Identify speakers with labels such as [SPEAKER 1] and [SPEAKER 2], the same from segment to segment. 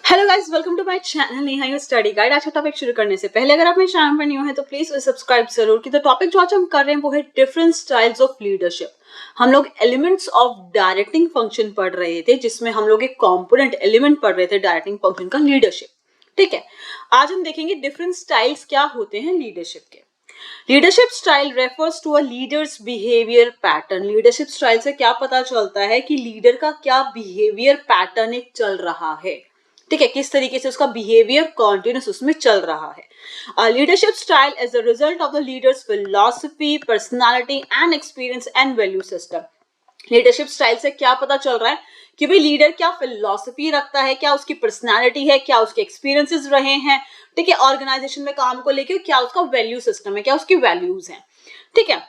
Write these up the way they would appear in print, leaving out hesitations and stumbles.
[SPEAKER 1] Hello guys, welcome to my channel Neha your study guide. आज का topic शुरू करने से पहले अगर आप मेरे चैनल पर न्यू हैं तो प्लीज सब्सक्राइब जरूर की। तो टॉपिक जो आज हम कर रहे हैं वो है डिफरेंट स्टाइल्स ऑफ लीडरशिप। हम लोग एलिमेंट्स ऑफ डायरेक्टिंग फंक्शन पढ़ रहे थे, जिसमें हम लोग एक कॉम्पोनेंट एलिमेंट पढ़ रहे थे डायरेक्टिंग फंक्शन का, लीडरशिप। ठीक है, आज हम देखेंगे डिफरेंट स्टाइल्स क्या होते हैं लीडरशिप के। Leadership style refers to a leader's behaviour pattern. Leadership style से क्या पता चलता है कि लीडर का क्या बिहेवियर पैटर्न एक चल रहा है। ठीक है, किस तरीके से उसका बिहेवियर कॉन्टिन्यूस उसमें चल रहा है। Leadership style is the result of the leaders philosophy, personality and experience and value system. Leadership style से क्या पता चल रहा है कि भाई लीडर क्या फिलॉसफी रखता है, क्या उसकी पर्सनालिटी है, क्या उसके एक्सपीरियंसेस रहे हैं, ठीक है, ऑर्गेनाइजेशन में काम को लेकर क्या उसका वैल्यू सिस्टम है, क्या उसकी वैल्यूज हैं। ठीक है,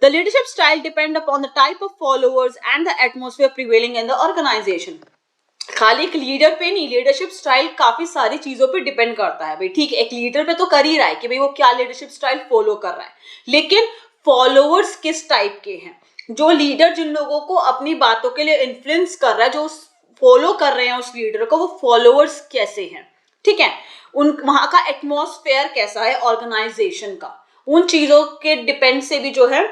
[SPEAKER 1] the leadership style depend upon the type of followers and the atmosphere prevailing in the organisation. खाली एक लीडर पे नहीं, लीडरशिप स्टाइल काफी सारी चीजों पे डिपेंड करता है भाई। ठीक है, एक लीडर पे तो कर ही रहा है कि भाई वो क्या लीडरशिप स्टाइल फॉलो कर रहा है, लेकिन फॉलोअर्स किस टाइप के हैं। जो लीडर जिन लोगों को अपनी बातों के लिए इन्फ्लुएंस कर रहा है, जो फॉलो कर रहे हैं उस लीडर को, वो फॉलोअर्स कैसे हैं। ठीक है, उन वहां का एटमॉस्फेयर कैसा है ऑर्गेनाइजेशन का, उन चीजों के डिपेंड से भी जो है,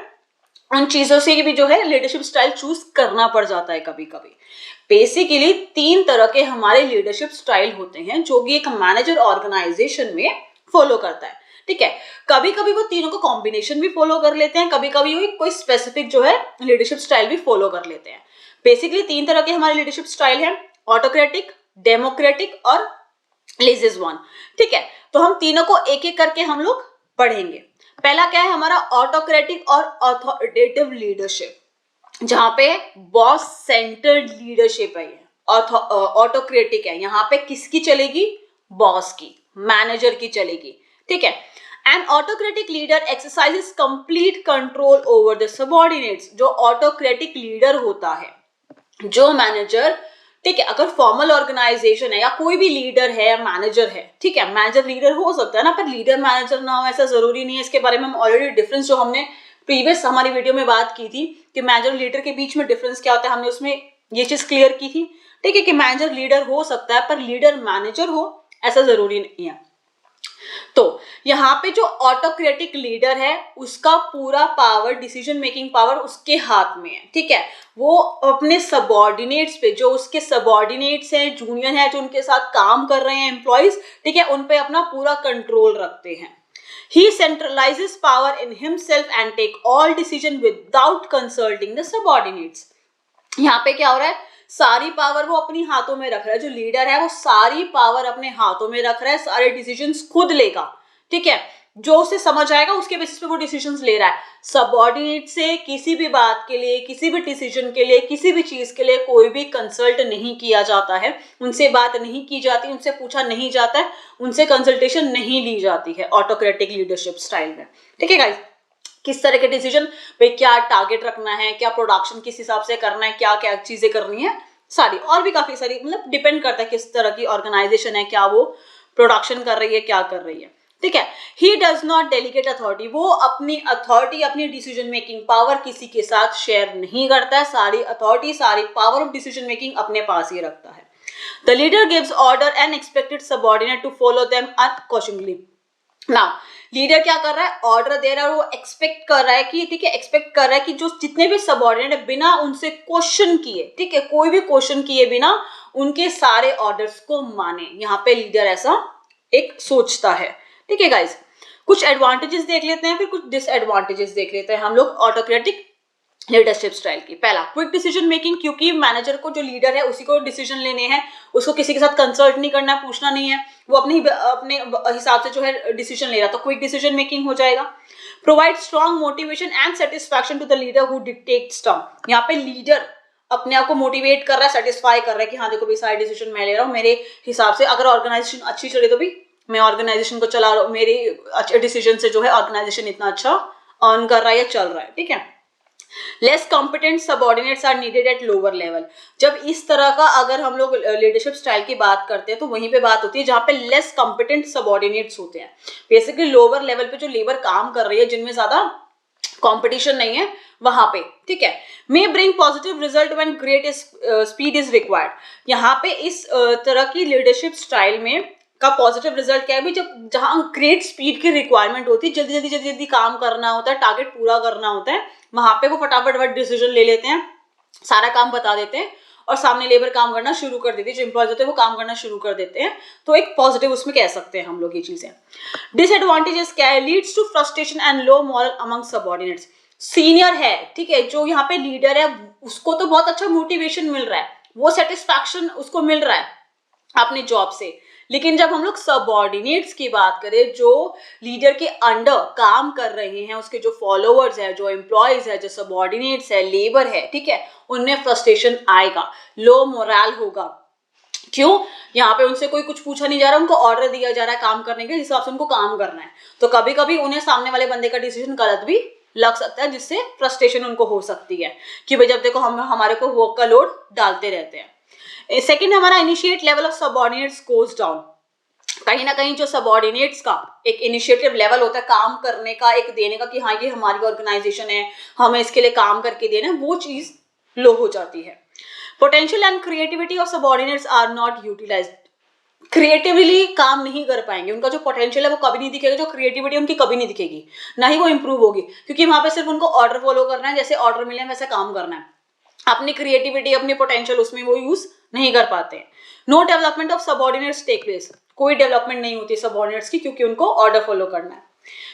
[SPEAKER 1] उन चीजों से भी जो है लीडरशिप स्टाइल चूज करना पड़ जाता है कभी कभी। बेसिकली 3 तरह के हमारे लीडरशिप स्टाइल होते हैं जो कि एक मैनेजर ऑर्गेनाइजेशन में फॉलो करता है। ठीक है, कभी कभी वो तीनों का कॉम्बिनेशन भी फॉलो कर लेते हैं, कभी कभी वो कोई स्पेसिफिक जो है लीडरशिप स्टाइल भी फॉलो कर लेते हैं। बेसिकली 3 तरह के हमारे लीडरशिप स्टाइल हैं, ऑटोक्रेटिक, डेमोक्रेटिक और लेजिज्वान। ठीक है, तो हम तीनों को एक एक करके हम लोग पढ़ेंगे। पहला क्या है हमारा, ऑटोक्रेटिक और अथॉरिटेटिव लीडरशिप, जहां पे बॉस सेंटर्ड लीडरशिप है। ऑटोक्रेटिक है, यहाँ पे किसकी चलेगी, बॉस की, मैनेजर की चलेगी। ठीक है, N autocratic leader exercises complete control over the subordinates. जो ऑटोक्रेटिक लीडर होता है, जो मैनेजर, ठीक है, अगर फॉर्मल ऑर्गेनाइजेशन है या कोई भी लीडर है या मैनेजर है, ठीक है, मैनेजर लीडर हो सकता है ना, पर लीडर मैनेजर ना हो ऐसा जरूरी नहीं है। इसके बारे में हम ऑलरेडी डिफरेंस जो हमने प्रीवियस हमारी वीडियो में बात की थी कि मैनेजर लीडर के बीच में डिफरेंस क्या होता है, हमने उसमें ये चीज क्लियर की थी। ठीक है, कि मैनेजर लीडर हो सकता है पर लीडर मैनेजर हो ऐसा जरूरी नहीं है। तो यहाँ पे जो ऑटोक्रेटिक लीडर है उसका पूरा पावर, डिसीजन मेकिंग पावर उसके हाथ में है। ठीक है, वो अपने सबऑर्डिनेट्स पे, जो उसके सबऑर्डिनेट्स हैं, जूनियर हैं, जो उनके साथ काम कर रहे हैं एम्प्लॉइज, ठीक है, उन पे अपना पूरा कंट्रोल रखते हैं। He centralizes power in himself and take all decision without consulting the subordinates. यहाँ पे क्या हो रहा है, सारी पावर वो अपनी हाथों में रख रहा है। जो लीडर है वो सारी पावर अपने हाथों में रख रहा है, सारे डिसीजंस खुद लेगा। ठीक है, जो उसे समझ आएगा उसके बेसिस पे वो डिसीजंस ले रहा है। सबऑर्डिनेट से किसी भी बात के लिए, किसी भी डिसीजन के लिए, किसी भी चीज के लिए कोई भी कंसल्ट नहीं किया जाता है, उनसे बात नहीं की जाती, उनसे पूछा नहीं जाता है, उनसे कंसल्टेशन नहीं ली जाती है ऑटोक्रेटिक लीडरशिप स्टाइल में। ठीक है गाइस, किस तरह के डिसीजन, भाई क्या टारगेट रखना है, क्या प्रोडक्शन किस हिसाब से करना है, क्या क्या चीजें करनी है, सारी और भी काफी सारी, मतलब डिपेंड करता है किस तरह की ऑर्गेनाइजेशन है, क्या वो प्रोडक्शन कर रही है, क्या कर रही है। ठीक है, he does not delegate authority. वो अपनी अथॉरिटी, अपनी डिसीजन मेकिंग पावर किसी के साथ शेयर नहीं करता है। सारी अथॉरिटी, सारी पावर ऑफ डिसीजन मेकिंग अपने पास ही रखता है। The leader gives order and expected subordinate to follow them unquestionably. Now leader क्या कर रहा है, ऑर्डर दे रहा है, वो एक्सपेक्ट कर रहा है कि, ठीक है, एक्सपेक्ट कर रहा है कि जो जितने भी सबऑर्डिनेट है बिना उनसे क्वेश्चन किए, ठीक है, कोई भी क्वेश्चन किए बिना उनके सारे ऑर्डर्स को माने। यहाँ पे लीडर ऐसा एक सोचता है। ठीक है गाइस, कुछ एडवांटेजेस देख लेते हैं, फिर कुछ डिसएडवांटेजेस देख लेते हैं हम लोग ऑटोक्रेटिक लीडरशिप स्टाइल की। पहला, क्विक डिसीजन मेकिंग, क्योंकि मैनेजर को, जो लीडर है उसी को डिसीजन लेने हैं, उसको किसी के साथ कंसल्ट नहीं करना है, पूछना नहीं है, वो अपने हिसाब से जो है डिसीजन ले रहा, तो क्विक डिसीजन मेकिंग हो जाएगा। Provide strong motivation and satisfaction to the leader who dictates term. यहाँ पे लीडर अपने आप को मोटिवेट कर रहा है, सेटिस्फाई कर रहा है कि हाँ देखो भाई सारे डिसीजन मैं ले रहा हूँ, मेरे हिसाब से अगर ऑर्गेनाइजेशन अच्छी चले तो भी मैं ऑर्गेनाइजेशन को चला रहा हूँ, मेरे अच्छे डिसीजन से जो है ऑर्गेनाइजेशन इतना अच्छा अर्न कर रहा है या चल रहा है। ठीक है, less competent subordinates are needed at lower level. जब इस तरह का अगर हम लोग लीडरशिप स्टाइल की बात करते हैं तो वहीं पे बात होती है जहां पे लेस कॉम्पिटेंट सबऑर्डिनेट्स होते हैं। बेसिकली लोअर लेवल पे जो लेबर काम कर रही है, जिनमें ज्यादा कंपटीशन नहीं है, वहां पे, ठीक है। मे bring positive result when great speed is required. यहाँ पे इस तरह की लीडरशिप स्टाइल में का पॉजिटिव रिजल्ट क्या है भाई, जब जहां ग्रेट स्पीड की रिक्वायरमेंट होती है, जल्दी जल्दी जल्दी जल्दी काम करना होता है, टारगेट पूरा करना होता है, वहां पे वो फटाफट डिसीजन ले लेते हैं, सारा काम बता देते हैं और सामने लेबर काम करना शुरू कर देती है, जो एम्प्लॉयज होते हैं वो काम करना शुरू कर देते हैं। तो एक पॉजिटिव उसमें कह सकते हैं हम लोग ये चीजें। डिसएडवांटेजेस क्या है, leads to frustration and low morale among subordinates. Senior है, ठीक है, जो यहाँ पे लीडर है उसको तो बहुत अच्छा मोटिवेशन मिल रहा है, वो सेटिस्फैक्शन उसको मिल रहा है अपने जॉब से, लेकिन जब हम लोग सबऑर्डिनेट्स की बात करें, जो लीडर के अंडर काम कर रहे हैं, उसके जो फॉलोअर्स है, जो एम्प्लॉयज है, जो सबऑर्डिनेट्स है, लेबर है, ठीक है, उनमें फ्रस्ट्रेशन आएगा, लो मोरल होगा। क्यों? यहाँ पे उनसे कोई कुछ पूछा नहीं जा रहा, उनको ऑर्डर दिया जा रहा है काम करने के, जिस हिसाब से उनको काम करना है। तो कभी कभी उन्हें सामने वाले बंदे का डिसीजन गलत भी लग सकता है, जिससे फ्रस्ट्रेशन उनको हो सकती है कि भाई जब देखो हम हमारे को वर्क का लोड डालते रहते हैं। सेकंड हमारा initiate level of subordinates goes down. कहीं ना कहीं जो सबऑर्डिनेट्स का एक इनिशिएटिव लेवल होता है काम करने का, एक देने का कि हाँ ये हमारी ऑर्गेनाइजेशन है, हमें इसके लिए काम करके देना है, वो चीज लो हो जाती है। Potential and creativity of subordinates are not utilised. Creatively काम नहीं कर पाएंगे, उनका जो पोटेंशियल है वो कभी नहीं दिखेगा, जो क्रिएटिविटी उनकी कभी नहीं दिखेगी, ना ही वो इंप्रूव होगी, क्योंकि वहां पे सिर्फ उनको ऑर्डर फॉलो करना है, जैसे ऑर्डर मिले वैसे काम करना है, अपनी क्रिएटिविटी अपनी पोटेंशियल उसमें वो यूज नहीं कर पाते हैं। No development of subordinates take place. कोई डेवलपमेंट नहीं होती सबऑर्डिनेट्स की, क्योंकि उनको ऑर्डर फॉलो करना है।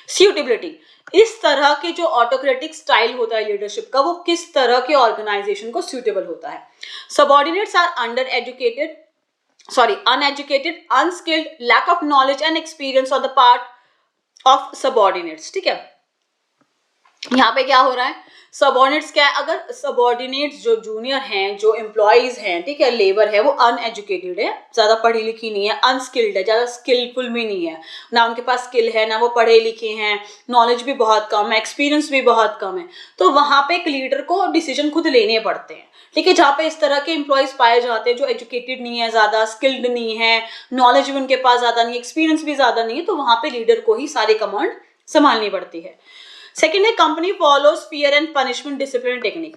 [SPEAKER 1] सूटेबिलिटी, इस तरह के जो ऑटोक्रेटिक स्टाइल होता है लीडरशिप का, वो किस तरह के ऑर्गेनाइजेशन को सूटेबल होता है। Subordinates are uneducated, unskilled, lack of knowledge and experience on the part of subordinates, ठीक है। यहाँ पे क्या हो रहा है, सबऑर्डिनेट्स क्या है, अगर सबऑर्डिनेट्स जो जूनियर हैं, जो एम्प्लॉयज हैं, ठीक है, लेबर है, वो अनएजुकेटेड है, ज्यादा पढ़ी लिखी नहीं है, अनस्किल्ड है, ज्यादा स्किलफुल भी नहीं है, ना उनके पास स्किल है, ना वो पढ़े लिखे हैं, नॉलेज भी बहुत कम है, एक्सपीरियंस भी बहुत कम है, तो वहां पे एक लीडर को डिसीजन खुद लेने पड़ते हैं, ठीक है। जहाँ पे इस तरह के एम्प्लॉयज पाए जाते हैं जो एजुकेटेड नहीं है, ज्यादा स्किल्ड नहीं है, नॉलेज भी उनके पास ज्यादा नहीं, एक्सपीरियंस भी ज्यादा नहीं है, तो वहां पे लीडर को ही सारी कमांड संभालनी पड़ती है। सेकेंड है company follows fear and punishment discipline technique.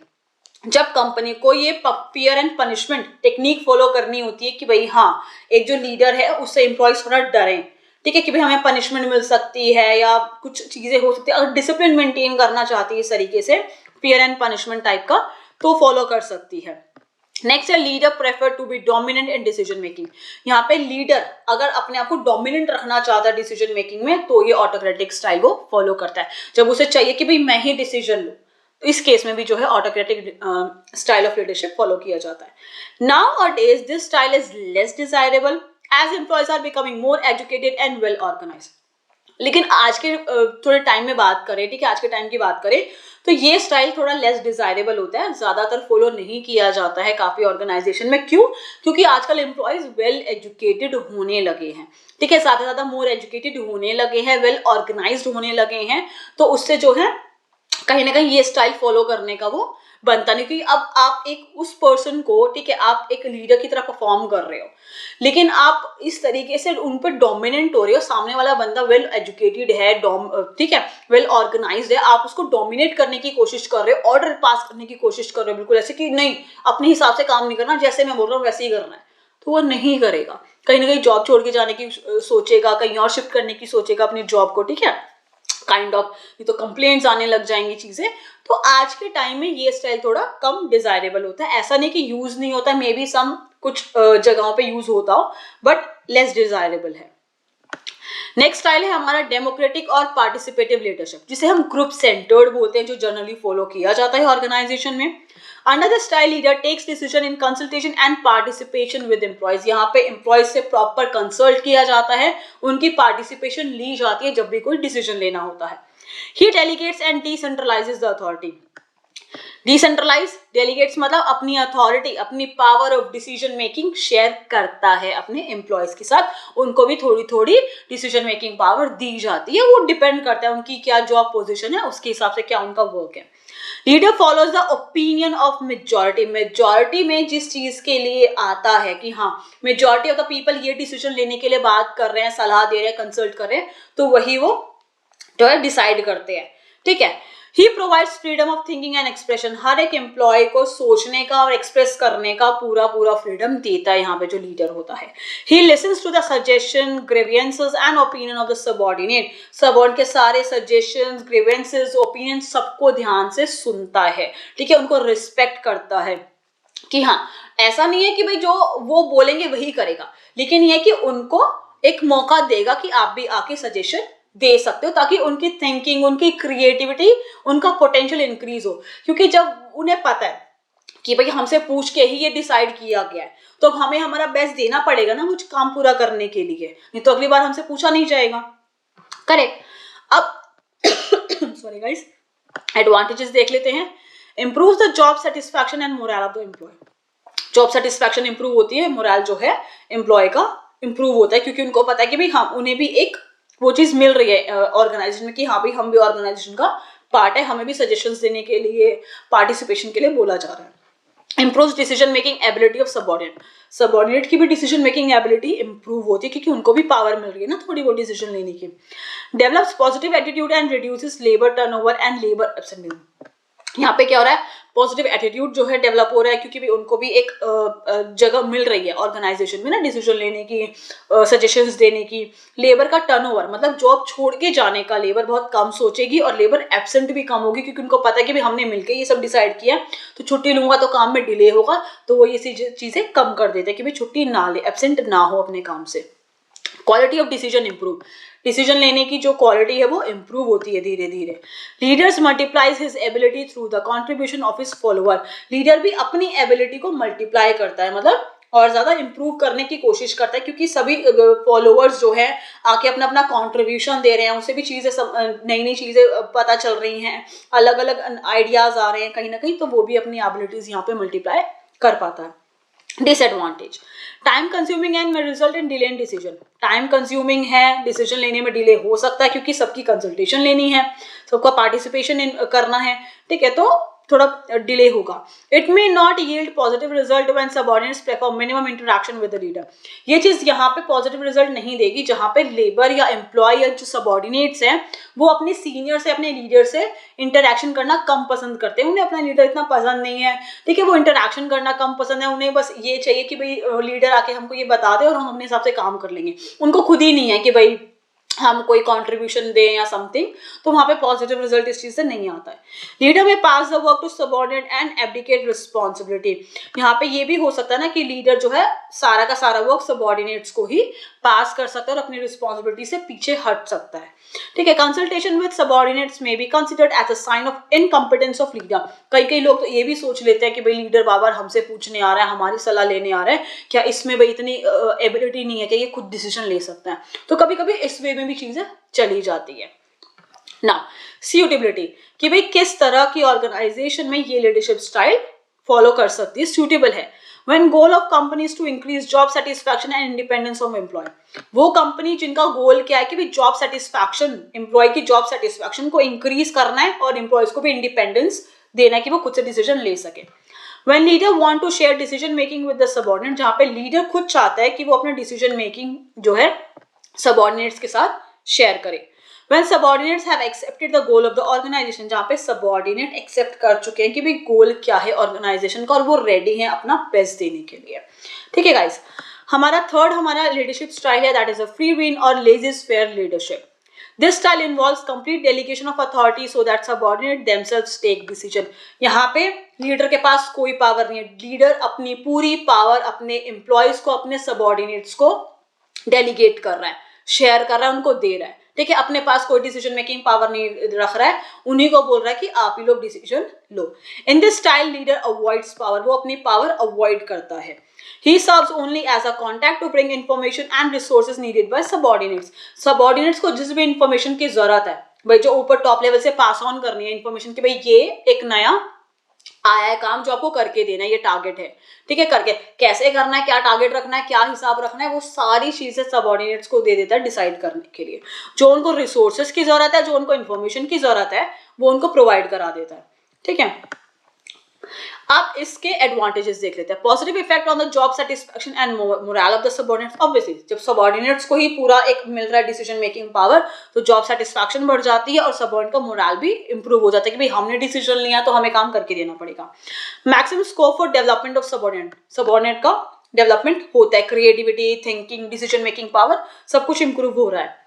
[SPEAKER 1] जब कंपनी को ये fear and punishment technique follow करनी होती है कि भाई हाँ, एक जो लीडर है उससे एम्प्लॉयज थोड़ा डरें, ठीक है, कि भाई हमें पनिशमेंट मिल सकती है या कुछ चीजें हो सकती है, अगर डिसिप्लिन मेंटेन करना चाहती है इस तरीके से फियर एंड पनिशमेंट टाइप का, तो फॉलो कर सकती है। नेक्स्ट है leader prefer to be dominant in decision making. यहाँ पे लीडर अगर अपने आप को डोमिनेंट रखना चाहता है डिसीजन मेकिंग में, तो ये ऑटोक्रेटिक स्टाइल वो फॉलो करता है। जब उसे चाहिए कि भाई मैं ही डिसीजन लूं, तो इस केस में भी जो है autocratic style of leadership follow किया जाता है। Nowadays this style is less desirable as employees are becoming more educated and well organised. लेकिन आज के थोड़े टाइम में बात करें, ठीक है, आज के टाइम की बात करें, तो ये स्टाइल थोड़ा लेस डिजायरेबल होता है, ज्यादातर फॉलो नहीं किया जाता है काफी ऑर्गेनाइजेशन में। क्यों? क्योंकि आजकल एम्प्लॉयज वेल एजुकेटेड होने लगे हैं, ठीक है, ज्यादा ज्यादा मोर एजुकेटेड होने लगे हैं, वेल ऑर्गेनाइज्ड होने लगे हैं, तो उससे जो है कहीं ना कहीं ये स्टाइल फॉलो करने का वो बनता नहीं, क्योंकि अब आप एक उस पर्सन को, ठीक है, आप एक लीडर की तरह परफॉर्म कर रहे हो, लेकिन आप इस तरीके से उन पर डोमिनेंट हो रहे हो, सामने वाला बंदा वेल एजुकेटेड है, ठीक है, वेल ऑर्गेनाइज्ड है, आप उसको डोमिनेट करने की कोशिश कर रहे हो, ऑर्डर पास करने की कोशिश कर रहे हो, बिल्कुल ऐसे कि नहीं अपने हिसाब से काम नहीं करना, जैसे मैं बोल रहा हूँ वैसे ही करना है, तो वो नहीं करेगा, कहीं ना कहीं जॉब छोड़ के जाने की सोचेगा, कहीं और शिफ्ट करने की सोचेगा अपनी जॉब को, ठीक है, काइंड ऑफ, नहीं तो कंप्लेंट्स आने लग जाएंगी चीजें। तो आज के टाइम में ये स्टाइल थोड़ा कम डिजायरेबल होता है, ऐसा नहीं कि यूज नहीं होता, मे बी सम कुछ जगहों पे यूज होता हो, बट लेस डिजायरेबल है। नेक्स्ट स्टाइल है हमारा डेमोक्रेटिक और पार्टिसिपेटिव लीडरशिप, जिसे हम ग्रुप सेंटर्ड बोलते हैं, जो जनरली फॉलो किया जाता है ऑर्गेनाइजेशन में। Under the style leader takes decision in consultation and participation with employees. यहाँ पे एम्प्लॉयज से प्रॉपर कंसल्ट किया जाता है, उनकी पार्टिसिपेशन ली जाती है जब भी कोई डिसीजन लेना होता है। He delegates and decentralises the authority. Decentralise, delegates मतलब अपनी अथॉरिटी, अपनी power of decision making share करता है अपने एम्प्लॉयज के साथ, उनको भी थोड़ी थोड़ी डिसीजन मेकिंग पावर दी जाती है, वो डिपेंड करता है उनकी क्या जॉब पोजीशन है, उसके हिसाब से क्या उनका वर्क है। Leader follows the opinion of majority. Majority में जिस चीज के लिए आता है कि हाँ मेजॉरिटी ऑफ द पीपल ये डिसीजन लेने के लिए बात कर रहे हैं, सलाह दे रहे हैं, कंसल्ट कर रहे हैं, तो वही वो जो है डिसाइड करते हैं, ठीक है। He provides freedom of thinking and expression, हर एक एम्प्लॉय को सोचने का और एक्सप्रेस करने का पूरा पूरा फ्रीडम देता है यहाँ पे जो लीडर होता है। He listens to the suggestion, grievances and opinion of the subordinate, subordinate के सारे सजेशंस, ग्रीवेंसेस, ओपिनियन सबको ध्यान से सुनता है, ठीक है, उनको रिस्पेक्ट करता है कि हाँ, ऐसा नहीं है कि भाई जो वो बोलेंगे वही करेगा, लेकिन ये कि उनको एक मौका देगा कि आप भी आके सजेशन दे सकते हो, ताकि उनकी थिंकिंग, उनकी क्रिएटिविटी, उनका पोटेंशियल इंक्रीज हो। क्योंकि जब उन्हें पता है कि भाई हमसे पूछ के ही ये डिसाइड किया गया है, तो अब हमें हमारा बेस्ट देना पड़ेगा ना कुछ काम पूरा करने के लिए, नहीं तो अगली बार हमसे पूछा नहीं जाएगा। करेक्ट। अब सॉरी गाइस, एडवांटेजेस देख लेते हैं। Improve the job satisfaction and morale of the employee, job satisfaction improve होती है, मोरल जो है एम्प्लॉय का इंप्रूव होता है, क्योंकि उनको पता है कि भाई हाँ, उन्हें भी एक वो चीज मिल रही है ऑर्गेनाइजेशन में कि हाँ भाई हम भी ऑर्गेनाइजेशन का पार्ट है, हमें भी सजेशंस देने के लिए, पार्टिसिपेशन के लिए बोला जा रहा है। Improves decision making ability of subordinate, subordinate की भी डिसीजन मेकिंग एबिलिटी इंप्रूव होती है, क्योंकि उनको भी पावर मिल रही है ना थोड़ी बहुत डिसीजन लेने की। Develops positive attitude and reduces labour turnover and labour absenteeism, यहाँ पे क्या हो रहा है, पॉजिटिव एटीट्यूड जो है डेवलप हो रहा है, क्योंकि भी उनको भी एक जगह मिल रही है ऑर्गेनाइजेशन में ना डिसीजन लेने की, सजेशंस देने की। लेबर का टर्नओवर मतलब जॉब छोड़ के जाने का, लेबर बहुत कम सोचेगी और लेबर एब्सेंट भी कम होगी, क्योंकि उनको पता है कि भाई हमने मिलकर ये सब डिसाइड किया, तो छुट्टी लूंगा तो काम में डिले होगा, तो वो ये चीजें कम कर देते हैं कि भाई छुट्टी ना ले, एब्सेंट ना हो अपने काम से। Quality of decision improve, decision लेने की जो क्वालिटी है वो इंप्रूव होती है धीरे धीरे। Leaders multiplies his ability through the contribution of his follower, leader भी अपनी एबिलिटी को मल्टीप्लाई करता है, मतलब और ज्यादा इंप्रूव करने की कोशिश करता है, क्योंकि सभी फॉलोअर्स जो है आके अपना अपना कंट्रीब्यूशन दे रहे हैं, उसे भी चीजें नई नई चीजें पता चल रही हैं, अलग अलग आइडियाज आ रहे हैं कहीं ना कहीं, तो वो भी अपनी एबिलिटीज यहाँ पे मल्टीप्लाई कर पाता है। डिसएडवांटेज, टाइम कंज्यूमिंग एंड में result in delay in decision, time consuming है, डिसीजन लेने में डिले हो सकता है, क्योंकि सबकी कंसल्टेशन लेनी है, सबका पार्टिसिपेशन करना है, ठीक है, तो थोड़ा डिले होगा। It may not yield positive result when subordinates prefer minimum interaction with the leader, ये चीज यहाँ पे पॉजिटिव रिजल्ट नहीं देगी, जहाँ पे लेबर या एम्प्लॉय या जो सबऑर्डिनेट्स हैं वो अपने सीनियर से, अपने लीडर से इंटरेक्शन करना कम पसंद करते हैं, उन्हें अपना लीडर इतना पसंद नहीं है, ठीक है, वो इंटरेक्शन करना कम पसंद है, उन्हें बस ये चाहिए कि भाई लीडर आके हमको ये बता दे और हम अपने हिसाब से काम कर लेंगे, उनको खुद ही नहीं है कि भाई हम कोई कंट्रीब्यूशन दें या समथिंग, तो वहां पे पॉजिटिव रिजल्ट इस चीज से नहीं आता है। लीडर में pass the work to subordinate and abdicate responsibility, यहाँ पे ये भी हो सकता है ना कि लीडर जो है सारा का सारा वर्क सबऑर्डिनेट्स को ही पास कर सकता है और अपनी रिस्पॉन्सिबिलिटी से पीछे हट सकता है, ठीक है। कंसल्टेशन विद सबऑर्डिनेट्स में be considered as a sign of incompetence of leader, कई लोग तो ये भी सोच लेते हैं कि भाई लीडर बार बार हमसे पूछने आ रहा है, हमारी सलाह लेने आ रहा है, क्या इसमें भाई इतनी एबिलिटी नहीं है कि ये खुद डिसीजन ले सकता है, तो कभी कभी इस वे में भी चीजें चली जाती है ना। सूटेबिलिटी, कि भाई किस तरह की ऑर्गेनाइजेशन में ये लीडरशिप स्टाइल फॉलो कर सकती है, सूटेबल है। When goal of companies to increase job satisfaction and independence of employee, वो कंपनी जिनका गोल क्या है कि भाई जॉब सेटिस्फैक्शन, एम्प्लॉय की जॉब सेटिस्फैक्शन को इंक्रीज करना है और एम्प्लॉयज को भी इंडिपेंडेंस देना है कि वो खुद से डिसीजन ले सके। When leader want to share decision making with the subordinate, जहाँ पे लीडर खुद चाहता है कि वो अपना डिसीजन मेकिंग जो है सबऑर्डिनेट्स के साथ शेयर करे। When subordinates have accepted the goal of the organization, जहाँ पे सबऑर्डिनेट एक्सेप्ट कर चुके हैं कि भाई गोल क्या है ऑर्गेनाइजेशन का और वो रेडी है अपना बेस्ट देने के लिए, ठीक है गाइस। हमारा थर्ड हमारा लीडरशिप स्टाइल है, that is a free win और laissez faire leadership. This style involves complete delegation of authority so that subordinate themselves take decision. यहाँ पे लीडर के पास कोई पावर नहीं है, लीडर अपनी पूरी पावर अपने एम्प्लॉयज को, अपने सबऑर्डिनेट्स को डेलीगेट कर रहा है, शेयर कर रहा है, उनको दे रहा है, ठीक है, अपने पास कोई डिसीजन मेकिंग पावर नहीं रख रहा है, उन्हीं को बोल रहा है कि आप ही लोग decision low. In this style leader avoids power, वो अपनी पावर अवॉइड करता है। He serves only as a contact to bring information and resources needed by subordinates. Subordinates को जिस भी इंफॉर्मेशन की जरूरत है, भाई जो ऊपर टॉप लेवल से पास ऑन करनी है इंफॉर्मेशन कि भाई ये एक नया आया है काम जो आपको करके देना है, ये टारगेट है, ठीक है, करके कैसे करना है, क्या टारगेट रखना है, क्या हिसाब रखना है, वो सारी चीजें सबऑर्डिनेट्स को दे देता है डिसाइड करने के लिए। जो उनको रिसोर्सेज की जरूरत है, जो उनको इन्फॉर्मेशन की जरूरत है, वो उनको प्रोवाइड करा देता है, ठीक है। अब इसके एडवांटेजेस देख लेते हैं। Positive effect on the job satisfaction and morale of the subordinates. Obviously जब सबऑर्डिनेट्स को ही पूरा एक मिल रहा है डिसीजन मेकिंग पावर, तो जॉब सेटिस्फैक्शन बढ़ जाती है और सबऑर्डिनेट का मोरल भी इंप्रूव हो जाता है कि भाई हमने डिसीजन लिया तो हमें काम करके देना पड़ेगा। Maximum scope for development of subordinate. Subordinate का डेवलपमेंट होता है, creativity, thinking, decision making power सब कुछ इंप्रूव हो रहा है।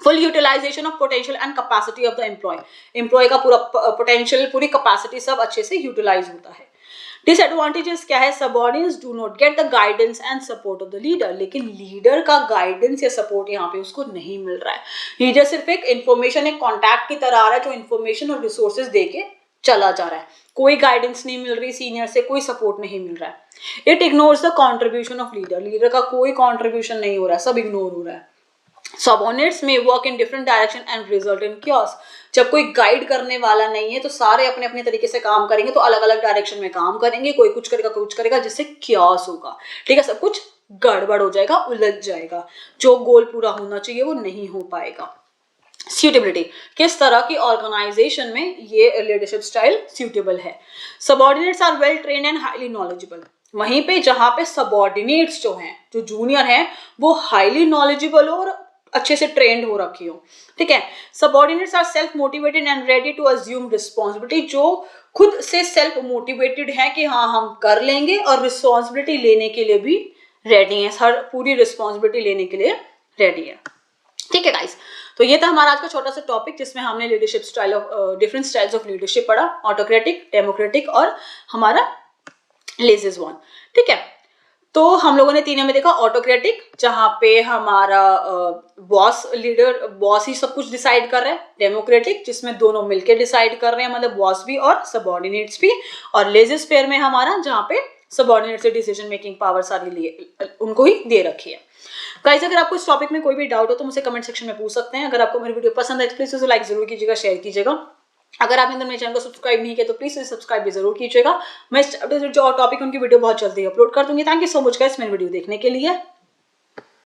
[SPEAKER 1] Full utilisation of potential and capacity of the employee. Employee का पूरा पोटेंशियल, पूरी कैपेसिटी सब अच्छे से यूटिलाइज होता है। डिसएडवांटेजेस क्या है? Subordinates do not get the guidance and support of the leader. लेकिन लीडर का गाइडेंस या सपोर्ट यहाँ पे उसको नहीं मिल रहा है। लीडर सिर्फ एक इंफॉर्मेशन, एक कॉन्टैक्ट की तरह आ रहा है जो इंफॉर्मेशन और रिसोर्सेज देके चला जा रहा है। कोई गाइडेंस नहीं मिल रही सीनियर से, कोई सपोर्ट नहीं मिल रहा है। It ignores the contribution of leader. Leader का कोई कॉन्ट्रीब्यूशन नहीं हो रहा है, सब इग्नोर हो रहा है। सबऑर्डिनेट्स में work in different direction and result in chaos। जब कोई गाइड करने वाला नहीं है तो सारे अपने अपने तरीके से काम करेंगे, तो अलग अलग डायरेक्शन में काम करेंगे, कोई कुछ करेगा कोई कुछ करेगा, जिससे chaos होगा। ठीक है, सब कुछ गड़बड़ हो जाएगा, उलझ जाएगा, जो गोल पूरा होना चाहिए वो नहीं हो पाएगा। Suitability, किस तरह की ऑर्गेनाइजेशन में ये लीडरशिप स्टाइल suitable है? Subordinates are well trained and highly knowledgeable. वहीं पे जहां पे सबऑर्डिनेट्स जो हैं, जो जूनियर हैं, वो हाईली नॉलेजेबल और अच्छे से ट्रेंड हो रखी हो। ठीक है, subordinates are self motivated and ready to assume responsibility. जो खुद से सेल्फ मोटिवेटेड है कि हाँ हम कर लेंगे, और रिस्पॉन्सिबिलिटी लेने के लिए भी रेडी है, हर पूरी रिस्पॉन्सिबिलिटी लेने के लिए रेडी है। ठीक है गाइस, तो ये था हमारा आज का छोटा सा टॉपिक जिसमें हमने leadership style of different styles of leadership पढ़ा, ऑटोक्रेटिक, डेमोक्रेटिक और हमारा लेजिस वन। ठीक है, तो हम लोगों ने तीनों में देखा ऑटोक्रेटिक, जहां पे हमारा बॉस लीडर बॉस ही सब कुछ डिसाइड कर रहा है। डेमोक्रेटिक, जिसमें दोनों मिलके डिसाइड कर रहे हैं, मतलब बॉस भी और सबऑर्डिनेट्स भी। और लेजिस फेयर में हमारा जहां पे सबऑर्डिनेट से डिसीजन मेकिंग पावर सारी लिए उनको ही दे रखी है। गाइस, अगर आपको इस टॉपिक में कोई भी डाउट हो तो मुझे कमेंट सेक्शन में पूछ सकते हैं। अगर आपको मेरी वीडियो पसंद है तो प्लीज उसे लाइक जरूर कीजिएगा, शेयर कीजिएगा। अगर आपने मेरे चैनल को सब्सक्राइब नहीं किया तो प्लीज सब्सक्राइब भी जरूर कीजिएगा। मैं जो टॉपिक उनकी वीडियो बहुत जल्दी अपलोड कर दूंगी। Thank you so much guys मेरी वीडियो देखने के लिए।